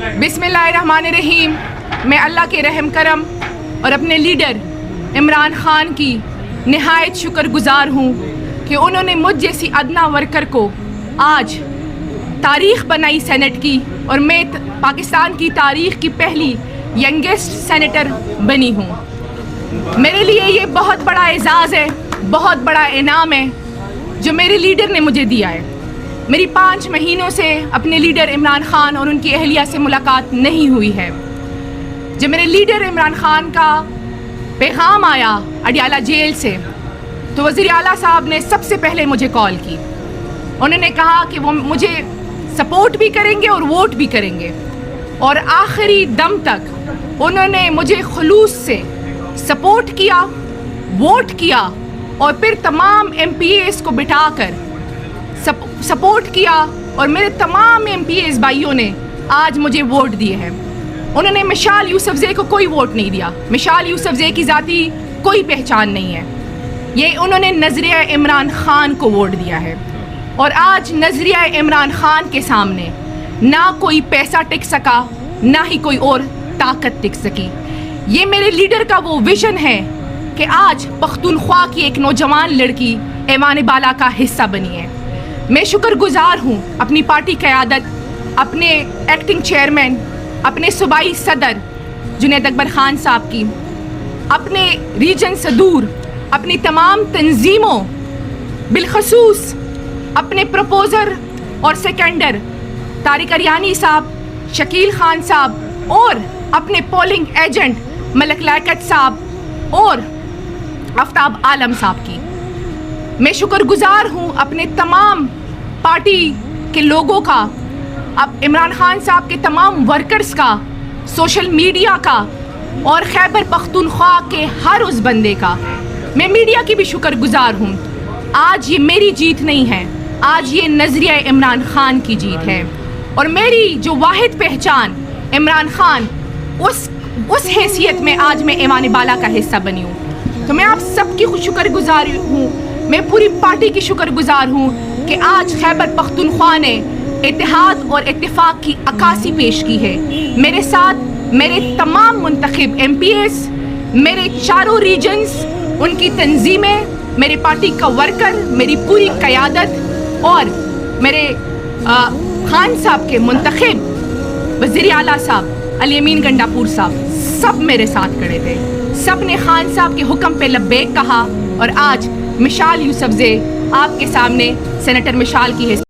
बिस्मिल्लाहिर्रहमानिर्रहीम। मैं अल्लाह के रहम करम और अपने लीडर इमरान खान की निहायत शुक्रगुजार हूँ कि उन्होंने मुझ जैसी अदना वर्कर को आज तारीख़ बनाई सेनेट की, और मैं पाकिस्तान की तारीख़ की पहली यंगेस्ट सेनेटर बनी हूँ। मेरे लिए ये बहुत बड़ा एजाज़ है, बहुत बड़ा इनाम है जो मेरे लीडर ने मुझे दिया है। मेरी 5 महीनों से अपने लीडर इमरान खान और उनकी अहलिया से मुलाकात नहीं हुई है। जब मेरे लीडर इमरान खान का पैगाम आया अडियाला जेल से, तो वज़ीर आला साहब ने सबसे पहले मुझे कॉल की। उन्होंने कहा कि वो मुझे सपोर्ट भी करेंगे और वोट भी करेंगे, और आखिरी दम तक उन्होंने मुझे खुलूस से सपोर्ट किया, वोट किया, और फिर तमाम MPAs को बिठाकर सपोर्ट किया, और मेरे तमाम MPAs भाइयों ने आज मुझे वोट दिए हैं। उन्होंने मिशाल यूसुफजई को कोई वोट नहीं दिया। मिशाल यूसुफजई की ज़ाती कोई पहचान नहीं है, ये उन्होंने नज़रिया इमरान खान को वोट दिया है। और आज नज़रिया इमरान खान के सामने ना कोई पैसा टिक सका, ना ही कोई और ताकत टिक सकी। ये मेरे लीडर का वो विज़न है कि आज पख्तूनख्वा की एक नौजवान लड़की ऐवान बाला का हिस्सा बनी है। मैं शुक्रगुजार हूँ अपनी पार्टी क़यादत, अपने एक्टिंग चेयरमैन, अपने सूबाई सदर जुनैद अकबर ख़ान साहब की, अपने रीजन सदूर, अपनी तमाम तंजीमों, बिलखसूस अपने प्रपोज़र और सेकेंडर तारिक अरियानी साहब, शकील खान साहब, और अपने पोलिंग एजेंट मलक लायकत साहब और आफ्ताब आलम साहब की। मैं शुक्रगुजार हूँ अपने तमाम पार्टी के लोगों का, अब इमरान खान साहब के तमाम वर्कर्स का, सोशल मीडिया का, और खैबर पख्तूनख्वा के हर उस बंदे का। मैं मीडिया की भी शुक्रगुजार हूँ। आज ये मेरी जीत नहीं है, आज ये नज़रिया इमरान खान की जीत है, और मेरी जो वाहिद पहचान इमरान खान, उस हैसियत में आज मैं ऐवान बाला का हिस्सा बनी हूँ। तो मैं आप सबकी शुक्रगुजार हूँ, मैं पूरी पार्टी की शुक्रगुजार हूँ कि आज खैबर पख्तूनख्वा ने इत्तेहाद और इत्तेफाक की अक्कासी पेश की है। मेरे साथ मेरे तमाम मुंतखब MPAs, मेरे चारों रीजन्स, उनकी तंजीमें, मेरे पार्टी का वर्कर, मेरी पूरी क़यादत, और मेरे खान साहब के मुंतखब वज़ीर आला साहब अली अमीन गंडापुर साहब, सब मेरे साथ खड़े थे। सब ने खान साहब के हुक्म पे लब्बैक कहा, और आज मिशाल यूसुफजई आपके सामने सेनेटर मिशाल की